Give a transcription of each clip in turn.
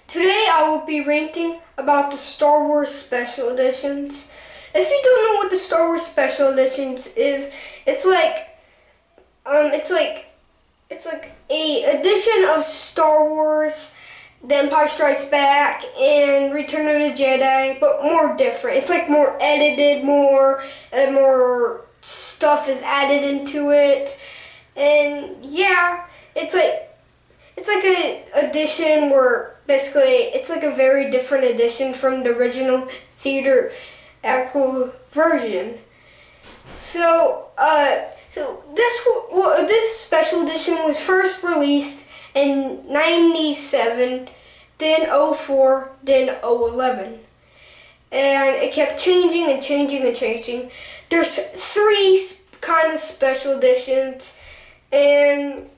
Today I will be ranting about the Star Wars Special Editions. If you don't know what the Star Wars Special Editions is, it's like a edition of Star Wars, The Empire Strikes Back, and Return of the Jedi, but more different. It's like more edited, more stuff is added into it, and yeah, it's like an edition where basically it's like a very different edition from the original theatrical version. So this special edition was first released in '97, then '04, then '11. And it kept changing and changing and changing. There's three kind of special editions, and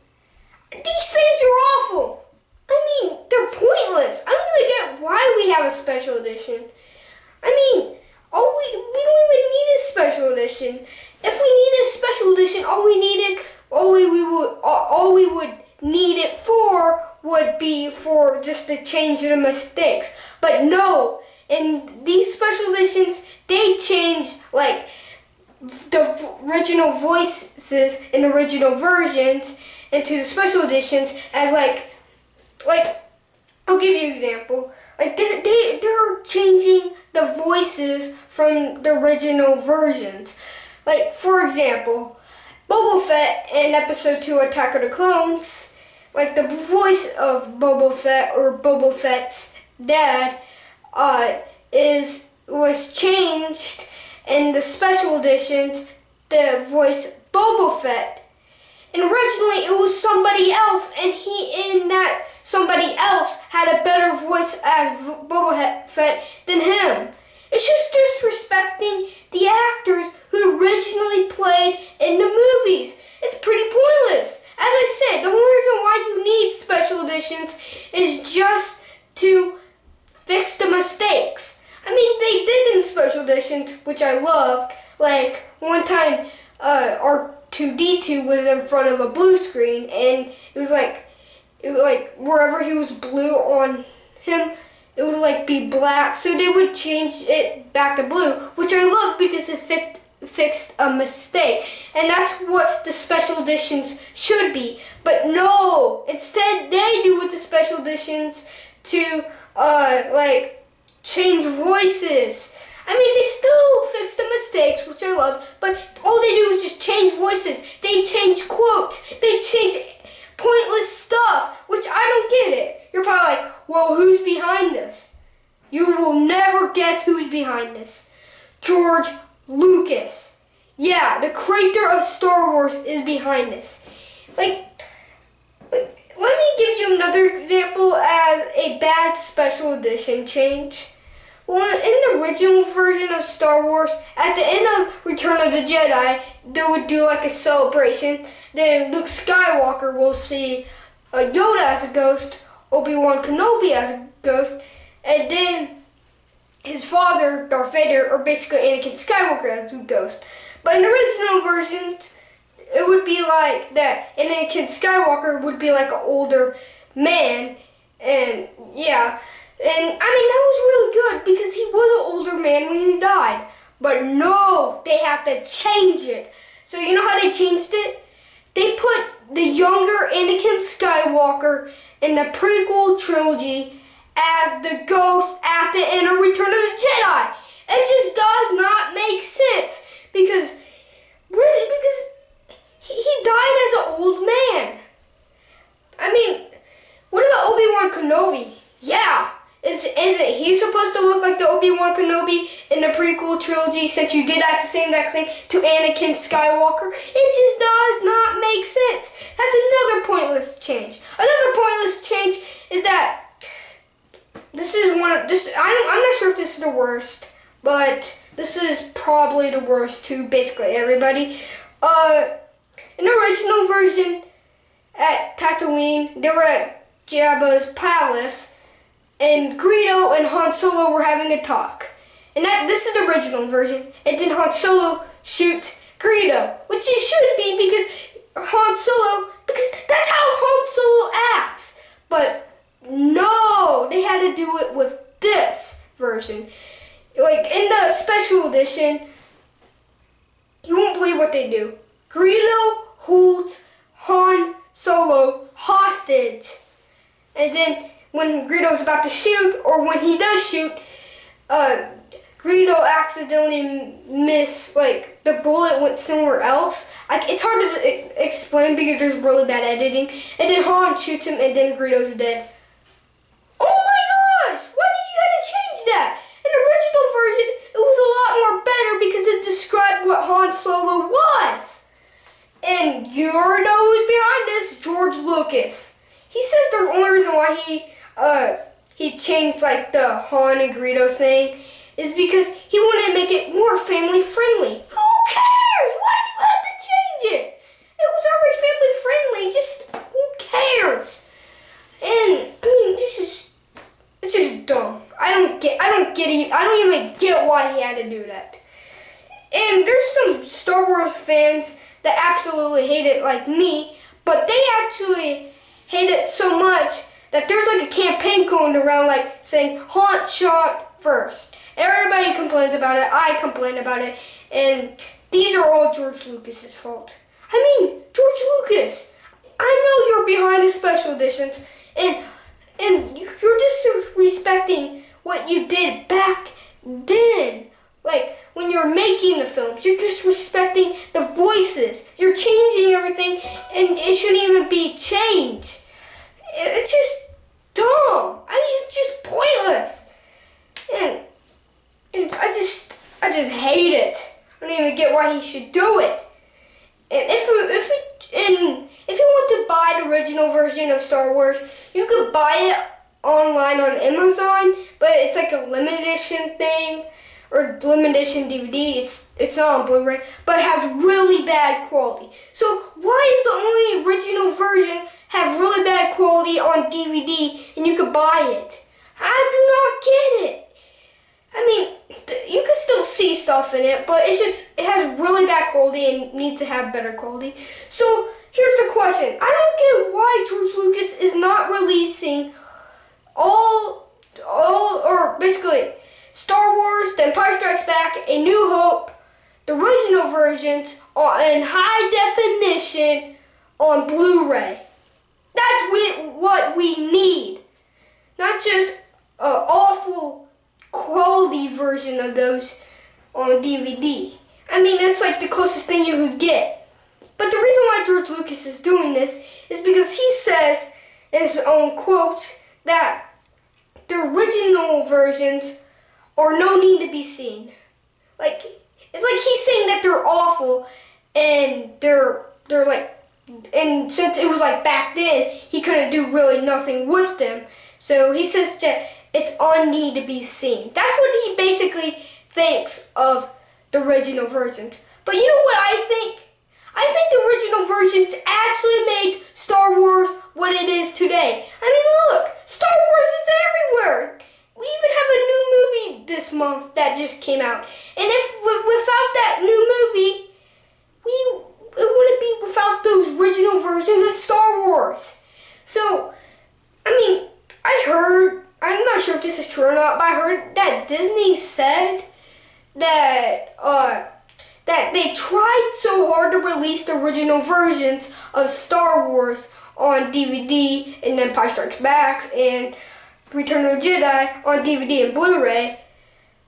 these things are awful. I mean, they're pointless. I don't even get why we have a special edition. I mean, we don't even need a special edition. If we needed a special edition, all we would need it for would be for just to change the mistakes. But no, in these special editions, they changed like the original voices in original versions into the special editions as like I'll give you an example. Like they're changing the voices from the original versions. Like for example, Boba Fett in Episode 2 Attack of the Clones, like the voice of Boba Fett or Boba Fett's dad was changed in the special editions. The voice Boba Fett. And originally it was somebody else, and somebody else had a better voice as Boba Fett than him. It's just disrespecting the actors who originally played in the movies. It's pretty pointless. As I said, the only reason why you need special editions is just to fix the mistakes. I mean, they did in special editions, which I loved. Like one time, R2-D2 was in front of a blue screen, and it was like wherever he was blue on him, it would like be black. So they would change it back to blue, which I love because it fixed a mistake, and that's what the special editions should be. But no, instead they do with the special editions to change voices. I mean, they still fix the mistakes, which I love, but all they do is just change voices. They change quotes. They change pointless stuff, which I don't get it. You're probably like, well, who's behind this? You will never guess who's behind this. George Lucas. Yeah, the creator of Star Wars is behind this. Let me give you another example as a bad special edition change. Well, in the original version of Star Wars, at the end of Return of the Jedi, they would do like a celebration. Then Luke Skywalker will see Yoda as a ghost, Obi-Wan Kenobi as a ghost, and then his father, Darth Vader, or basically Anakin Skywalker as a ghost. But in the original versions, it would be like that Anakin Skywalker would be like an older man, and yeah. And I mean, that was really good because he was an older man when he died. But no, they have to change it. So you know how they changed it? They put the younger Anakin Skywalker in the prequel trilogy as the ghost at the end of Return of the Jedi. It just does not make sense because he died as an old man. I mean, what about Obi-Wan Kenobi? Yeah. Isn't he supposed to look like the Obi-Wan Kenobi in the prequel trilogy since you did the same exact thing to Anakin Skywalker? It just does not make sense. That's another pointless change. Another pointless change is that I'm not sure if this is the worst, but this is probably the worst to basically everybody. In the original version at Tatooine, they were at Jabba's palace, and Greedo and Han Solo were having a talk. And this is the original version. And then Han Solo shoots Greedo, which he should be because that's how Han Solo acts. But no, they had to do it with this version. Like in the special edition, you won't believe what they do. Greedo holds Han Solo hostage. And then when Greedo's about to shoot, or when he does shoot, Greedo accidentally like the bullet went somewhere else. It's hard to explain because there's really bad editing. And then Han shoots him, and then Greedo's dead. Oh my gosh! Why did you have to change that? In the original version, it was a lot more better because it described what Han Solo was. And you already know who's behind this, George Lucas. He says the only reason why he changed like the Han and Greedo thing is because he wanted to make it more family friendly. Who cares? Why do you have to change it? It was already family friendly. Just who cares? And I mean, it's just dumb. I don't even get why he had to do that. And there's some Star Wars fans that absolutely hate it like me, but they actually hate it so much that there's like a campaign going around like saying Han shot first. Everybody complains about it. I complain about it. And these are all George Lucas's fault. I mean, George Lucas, I know you're behind the special editions, and you're disrespecting what you did back then. Like, when you're making the films, you're disrespecting the voices. You're changing everything, and it shouldn't even be changed. It's just dumb. I mean, it's just pointless. And I just hate it. I don't even get why he should do it. And if you want to buy the original version of Star Wars, you could buy it online on Amazon, but it's like a limited edition thing, or limited edition DVD. It's not on Blu-ray, but it has really bad quality. So why does the only original version have really bad quality on DVD and you could buy it? I do not get it. I mean, you can still see stuff in it, but it has really bad quality and needs to have better quality. So here's the question. I don't get why George Lucas is not releasing or basically Star Wars, The Empire Strikes Back, A New Hope, the original versions in high definition on Blu-ray. That's what we need. Not just an awful quality version of those on DVD. I mean, that's like the closest thing you could get. But the reason why George Lucas is doing this is because he says in his own quotes that the original versions are no need to be seen. Like, it's like he's saying that they're awful and they're like, and since it was like back then, he couldn't do really nothing with them. So he says that it's on need to be seen. That's what he basically thinks of the original versions. But you know what I think? I think the original versions actually made Star Wars what it is today. I mean, look, Star Wars is everywhere. We even have a new movie this month that just came out. And without that new movie, it wouldn't be without those original versions of Star Wars. So, I mean, I'm not sure if this is true or not, but I heard that Disney said that they tried so hard to release the original versions of Star Wars on DVD and Empire Strikes Back and Return of the Jedi on DVD and Blu-ray,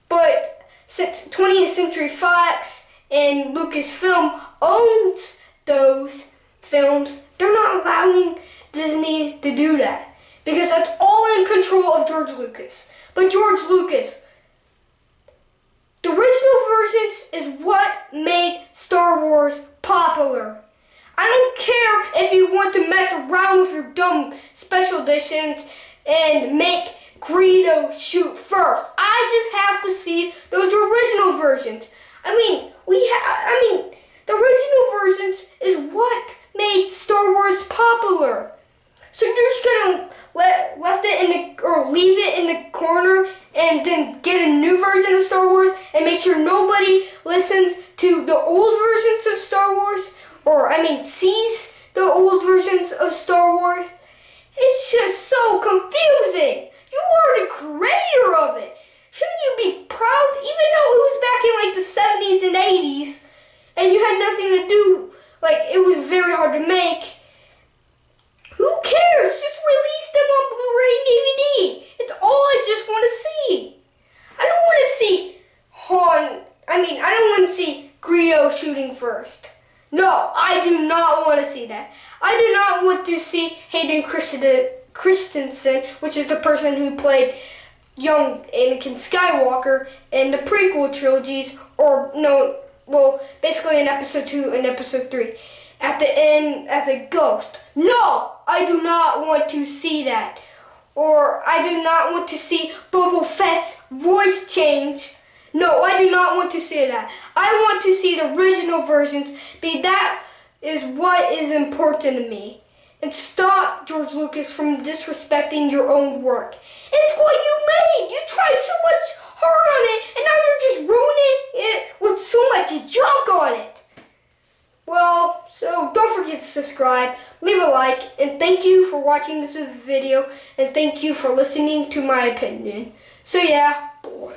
but since 20th Century Fox and Lucasfilm owns those films, they're not allowing Disney to do that. Because that's all in control of George Lucas. But George Lucas, the original versions is what made Star Wars popular. I don't care if you want to mess around with your dumb special editions and make Greedo shoot first. I just have to see those original versions. I mean, the original versions is what made Star Wars popular. So you're just gonna leave it in the corner and then get a new version of Star Wars and make sure nobody listens to the old versions of Star Wars, sees the old versions of Star Wars? It's just so confusing. You are the No, I do not want to see that. I do not want to see Hayden Christensen, which is the person who played young Anakin Skywalker in the prequel trilogies, or no, well, basically in episode 2 and episode 3, at the end as a ghost. No, I do not want to see that. Or I do not want to see Boba Fett's voice change. No, I do not want to see that. I want to see the original versions, because that is what is important to me. And stop, George Lucas, from disrespecting your own work. It's what you made. You tried so much hard on it, and now you're just ruining it with so much junk on it. Well, so don't forget to subscribe, leave a like, and thank you for watching this video, and thank you for listening to my opinion. So yeah, boy.